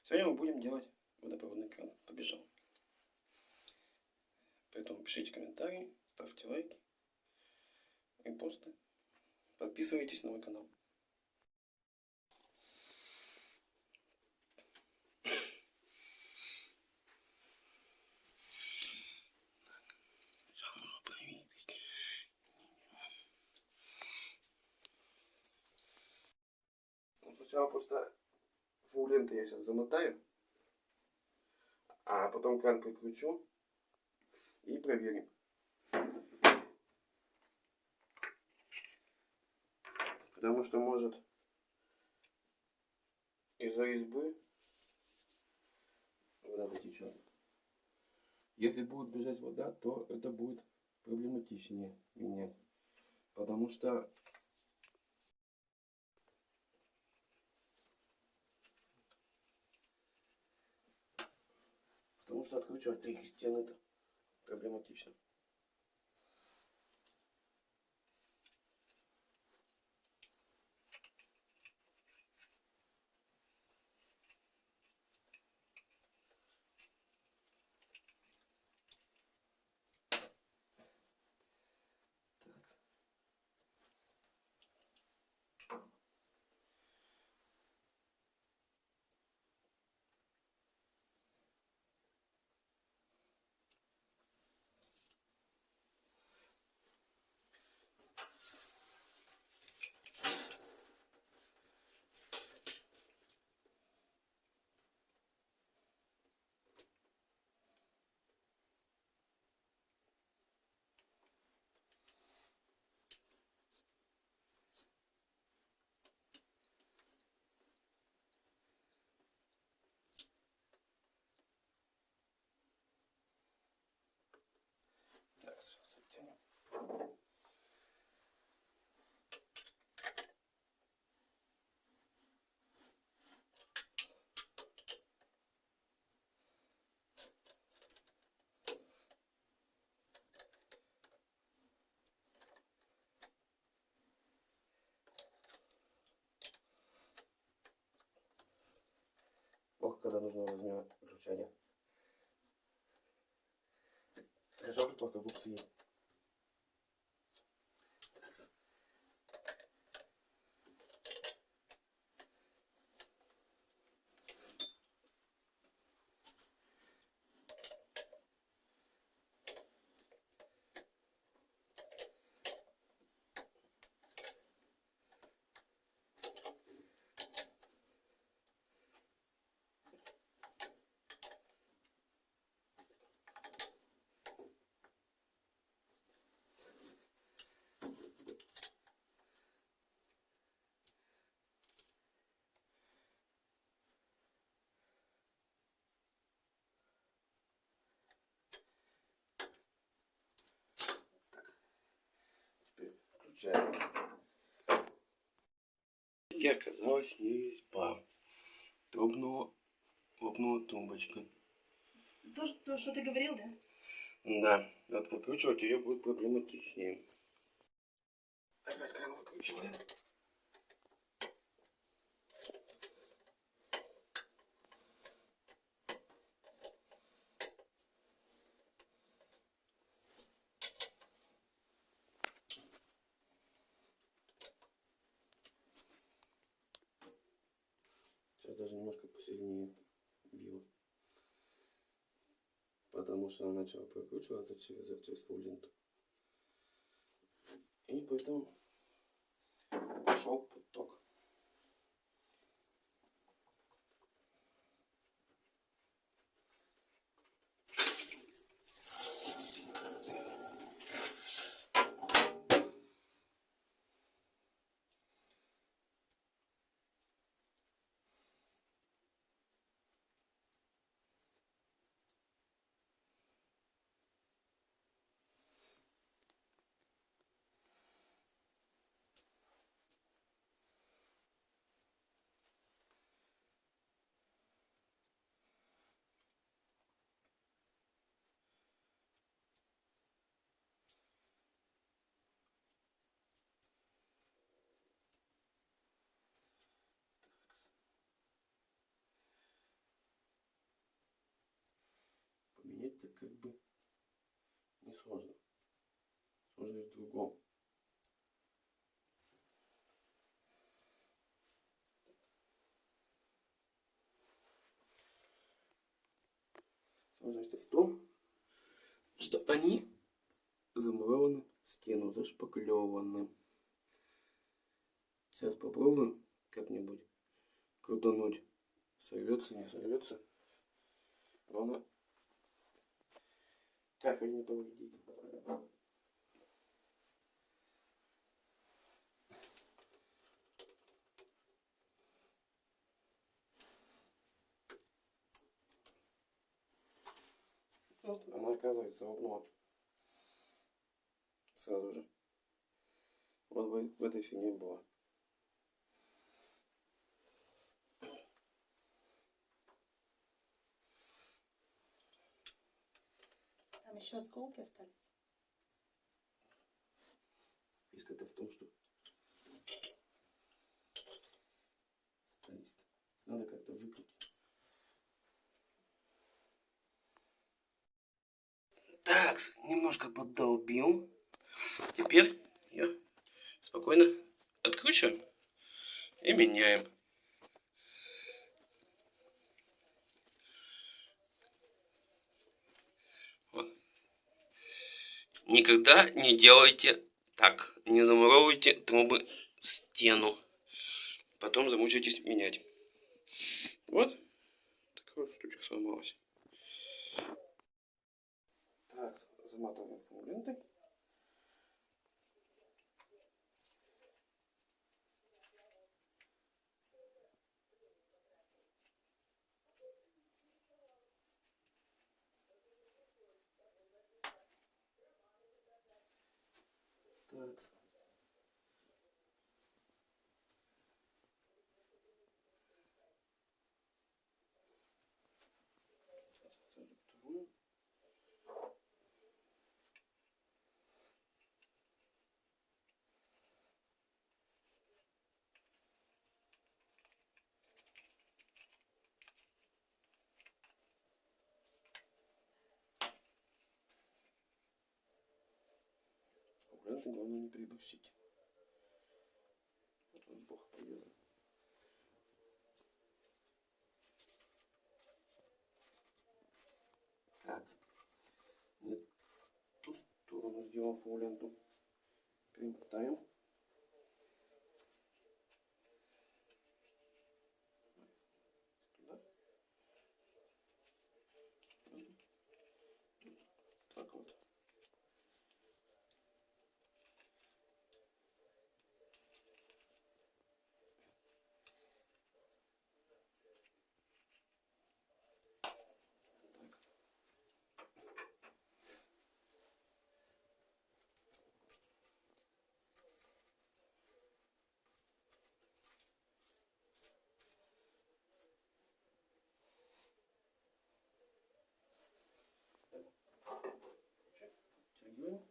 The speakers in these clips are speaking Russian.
Сегодня мы будем делать водопроводный кран. Побежал. Поэтому пишите комментарии, ставьте лайки, репосты. Подписывайтесь на мой канал. Сначала просто фул ленты я сейчас замотаю, а потом кран прикручу и проверим. Потому что может из-за резьбы вода потечет. Если будет бежать вода, то это будет проблематичнее менять. Потому что откручивать их стены это проблематично. Так, сейчас оттянем. Ох, когда нужно возьмем выключение. Хорошо, только губцы есть. Включаем. И оказалась не резьба. Лопнула тумбочка. То, что ты говорил, да? Да, вот выкручивать ее будет проблематичнее. Опять кран выкручиваем. Сейчас даже немножко посильнее била. Потому что она начала прокручиваться через фул ленту. И поэтому пошел поток. это как бы не сложно. Сложно в другом. Сложность в том, что они замурованы в стену, зашпаклеваны. Сейчас попробуем как-нибудь крутануть. Сорвется, не сорвется. Главное, кафель не повредить. Вот, она оказывается одно. Сразу же. Вот в этой фигне было. Там еще осколки остались. Фишка-то в том, что стоит. Надо как-то выкрутить. Так, немножко поддолбил. Теперь я спокойно откручиваем и меняем. Вот. Никогда не делайте так. Не замуровывайте трубы в стену. Потом замучаетесь менять. Вот. Такая вот штучка сломалась. Так, заматываем лентой. Так. Ленты главное не переборщить. Вот он плохо повязан. Так. Нет. Ту сторону сделал фурленту. Перемотаем. Так вот. Тягиваем.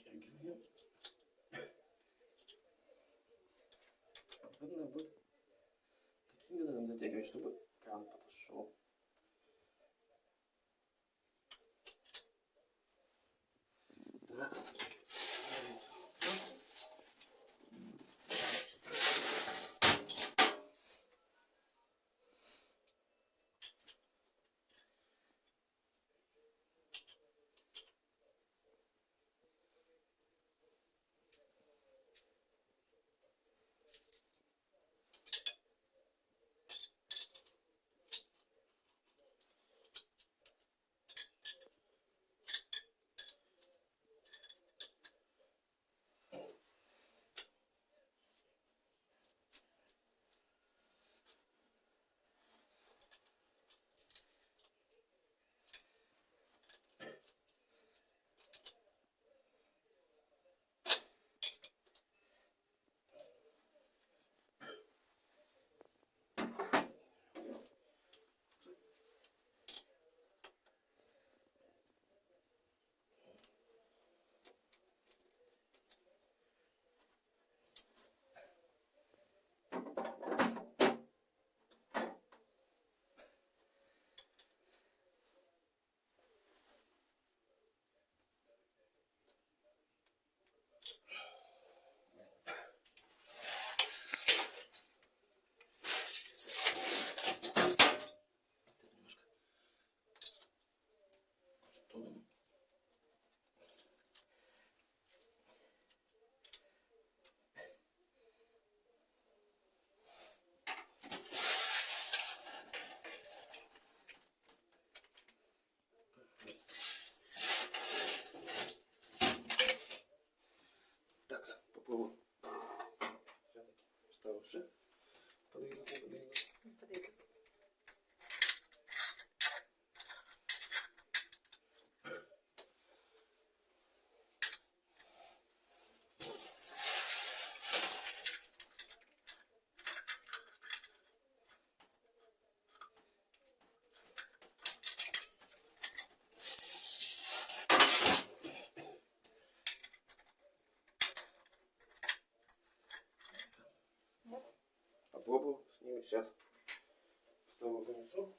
Тягиваем. Особенно вот таким методом затягивать, чтобы кран подошел. Так. сейчас снова принесу.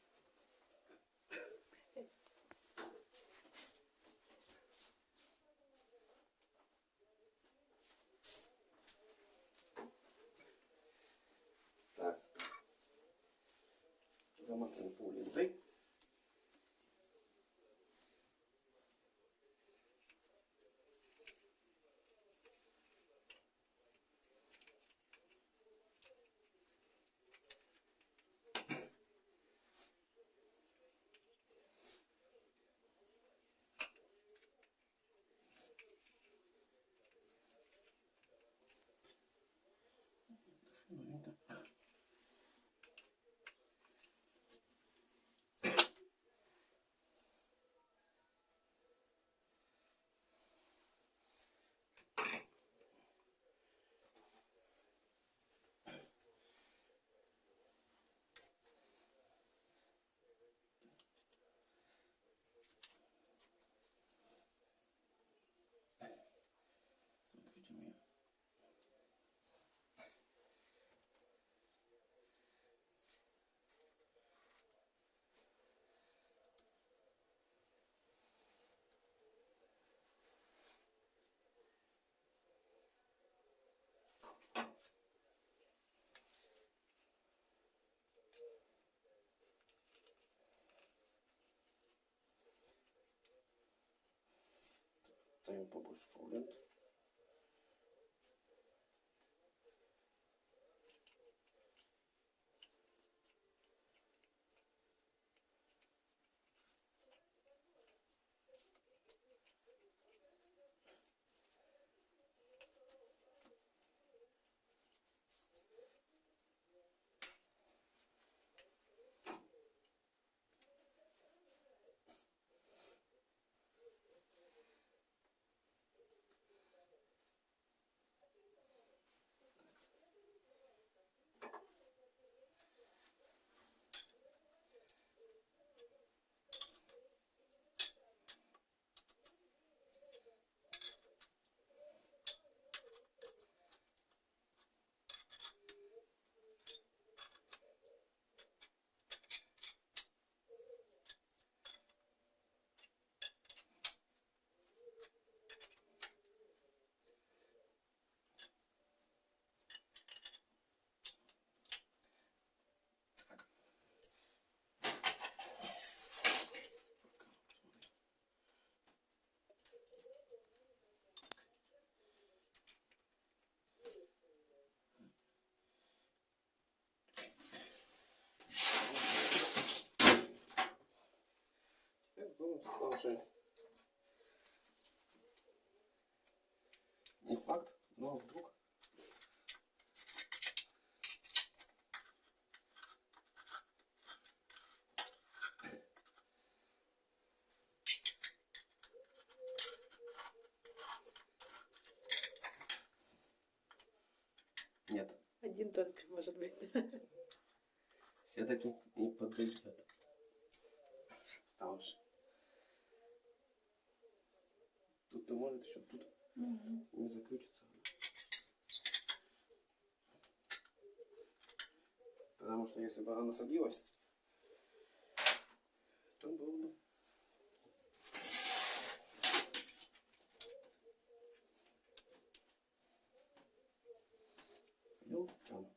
Так. Замотаем фолией. Ставим побольше фолиант. Уже не факт, но вдруг. Нет. Один только, может быть. Все-таки не подойдет. Потому что тут-то может еще тут не закрутится. Потому что если бы она садилась, то было бы. Ну, все.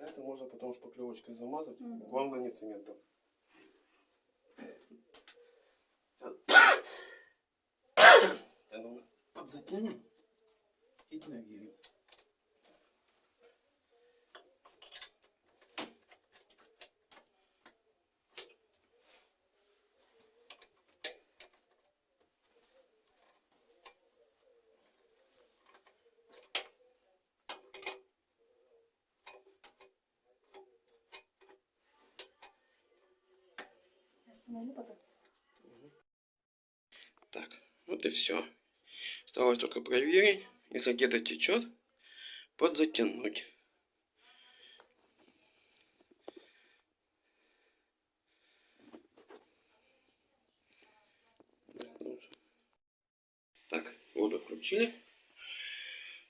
Это можно потом шпаклевочкой замазать. Главное не цементом. Подзатянем и проверим. Ну потом. Так, вот и все. Осталось только проверить. Если где-то течет, подзатянуть. Так, воду включили.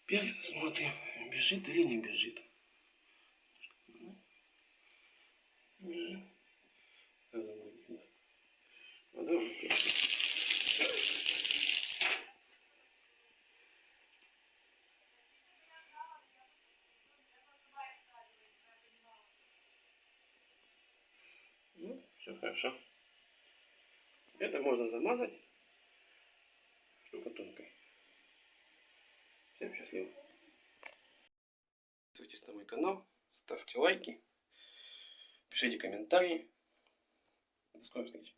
Теперь смотрим, бежит или не бежит. Ну, все хорошо. Это можно замазать штукатуркой. Всем счастливо. Подписывайтесь на мой канал, ставьте лайки, пишите комментарии. До скорой встречи.